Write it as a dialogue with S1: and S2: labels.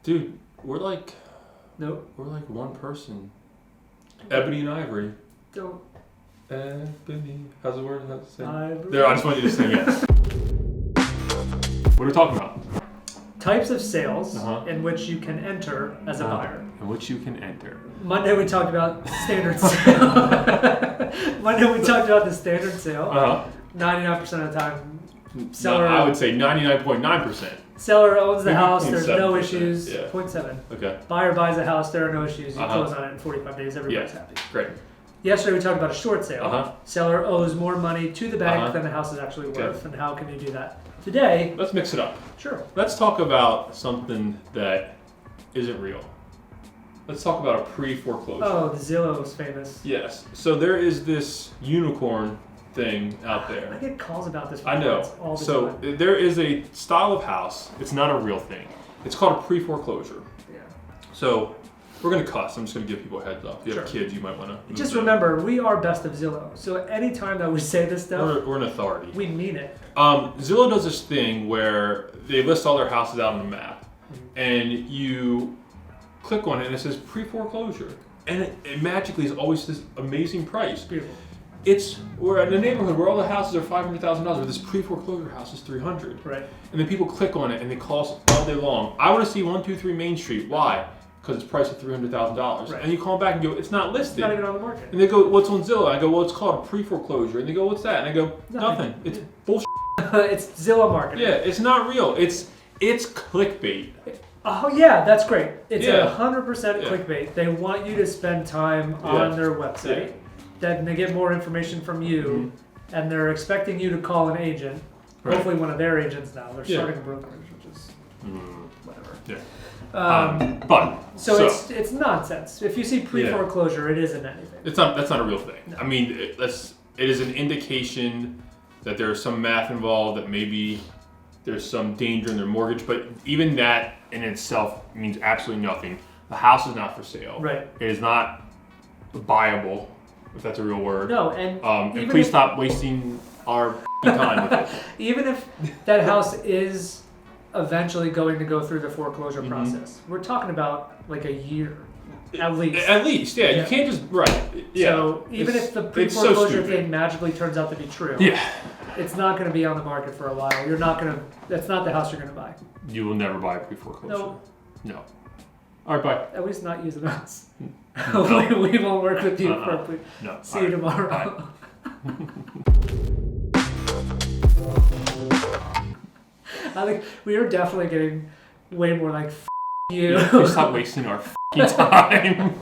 S1: Dude, we're like...
S2: Nope.
S1: We're like one person. Ebony and Ivory.
S2: Don't.
S1: Ebony. How's the word? How's it say?
S2: Ivory.
S1: There, I just want you to sing it. What are we talking about?
S2: Types of sales in which you can enter as a buyer.
S1: In which you can enter.
S2: Monday we talked about standard sale. Monday we talked about the standard sale. 99% of the time, seller.
S1: No, I would say 99.9%.
S2: Seller owns the
S1: Maybe
S2: house. There's no
S1: 0.7%,
S2: issues.
S1: yeah.
S2: 0.7.
S1: Okay.
S2: Buyer buys a house. There are no issues. You close on it in 45 days. Everybody's happy.
S1: Great.
S2: Yesterday we talked about a short sale. Seller owes more money to the bank than the house is actually worth. And how can you do that? Today,
S1: let's mix it up.
S2: Sure.
S1: Let's talk about something that isn't real. Let's talk about a pre-foreclosure.
S2: Oh, the Zillow is famous.
S1: Yes. So there is this unicorn thing out there.
S2: I get calls about this.
S1: I know.
S2: All the
S1: time. There is a style of house. It's not a real thing. It's called a pre-foreclosure.
S2: Yeah.
S1: So we're going to cuss. I'm just going to give people a heads up. If you have kids, you might want to.
S2: Just remember, we are best of Zillow. So anytime that we say this stuff,
S1: we're an authority.
S2: We mean it.
S1: Zillow does this thing where they list all their houses out on the map, and you click on it, and it says pre-foreclosure, and it magically is always this amazing price.
S2: Beautiful.
S1: We're in a neighborhood where all the houses are $500,000, where this pre-foreclosure house is $300,000.
S2: Right.
S1: And then people click on it and they call us all day long. I want to see 123 Main Street. Why? Because it's priced at $300,000. Right. And you call them back and go, it's not listed.
S2: It's not even on the market.
S1: And they go, what's on Zillow? And I go, well, it's called a pre-foreclosure. And they go, what's that? And I go, nothing. It's bullshit.
S2: It's Zillow marketing.
S1: Yeah, it's not real. It's clickbait.
S2: Oh yeah, that's great. It's 100% clickbait. They want you to spend time on their website. Then they get more information from you, and they're expecting you to call an agent. Hopefully, one of their agents now. They're starting a brokerage, which is whatever.
S1: Yeah. But
S2: it's nonsense. If you see pre-foreclosure, it isn't anything.
S1: That's not a real thing.
S2: No.
S1: I mean, it is an indication that there's some math involved, that maybe there's some danger in their mortgage, but even that in itself means absolutely nothing. The house is not for sale.
S2: Right.
S1: It is not buyable, if that's a real word.
S2: No, and
S1: please stop wasting our time with it.
S2: Even if that house is eventually going to go through the foreclosure process, we're talking about like a year. At least,
S1: yeah. You can't just
S2: So even if the pre-foreclosure thing magically turns out to be true, it's not going to be on the market for a while. That's not the house you're going to buy.
S1: You will never buy a pre-foreclosure.
S2: No.
S1: All right, bye.
S2: At least not using us. No. we won't work with you for
S1: No.
S2: See you tomorrow. I think we are definitely getting way more like you.
S1: Stop wasting our time.